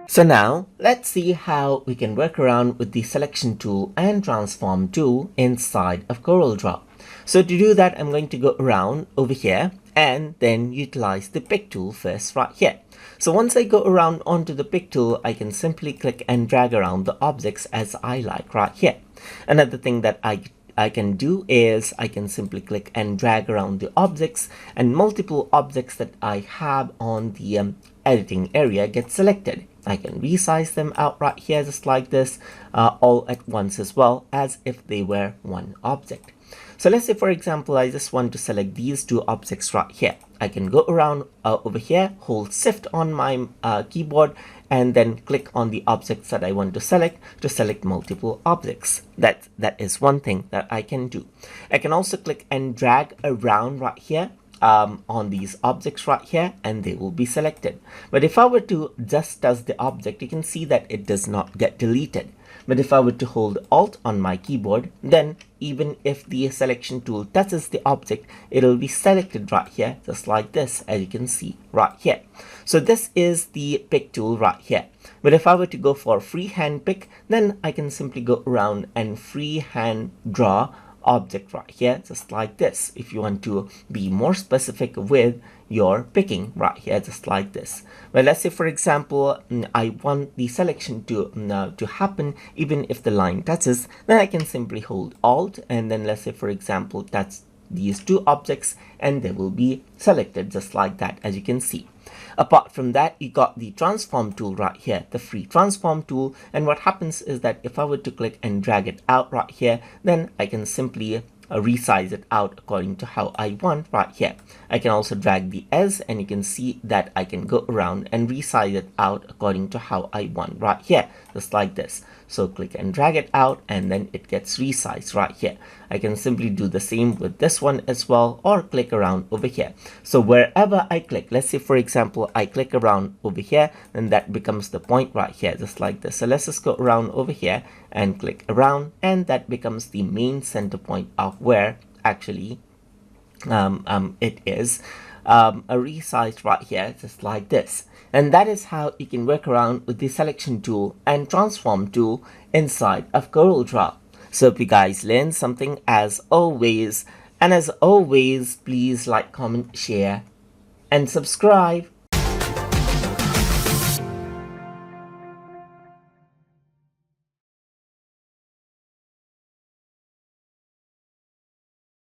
So now let's see how we can work around with the selection tool and transform tool inside of Corel Draw. So to do that, I'm going to go around over here and then utilize the pick tool first right here. So once I go around onto the pick tool, I can simply click and drag around the objects as I like right here. Another thing that I can do is I can simply click and drag around the objects, and multiple objects that I have on the editing area get selected. I can resize them out right here just like this, all at once as well as if they were one object. So let's say, for example, I just want to select these two objects right here. I can go around over here, hold shift on my keyboard, and then click on the objects that I want to select multiple objects. That is one thing that I can do. I can also click and drag around right here on these objects right here, and they will be selected. But if I were to just touch the object, you can see that it does not get deleted. But if I were to hold Alt on my keyboard, then even if the selection tool touches the object, it will be selected right here, just like this, as you can see right here. So this is the pick tool right here. But if I were to go for freehand pick, then I can simply go around and freehand draw object right here, just like this. If you want to be more specific with your picking right here, just like this. Well, let's say, for example, I want the selection to happen even if the line touches, then I can simply hold Alt and then, let's say, for example, touch these two objects, and they will be selected just like that, as you can see. Apart from that, you got the transform tool right here, the free transform tool. And what happens is that if I were to click and drag it out right here, then I can simply resize it out according to how I want right here. I can also drag the S, and you can see that I can go around and resize it out according to how I want right here, just like this. So click and drag it out, and then it gets resized right here. I can simply do the same with this one as well, or click around over here. So wherever I click, let's say, for example, I click around over here, and that becomes the point right here, just like this. So let's just go around over here and click around, and that becomes the main center point of where actually it is resized right here, just like this. And that is how you can work around with the selection tool and transform tool inside of Corel Draw. So if you guys learned something as always, and as always, please like, comment, share, and subscribe.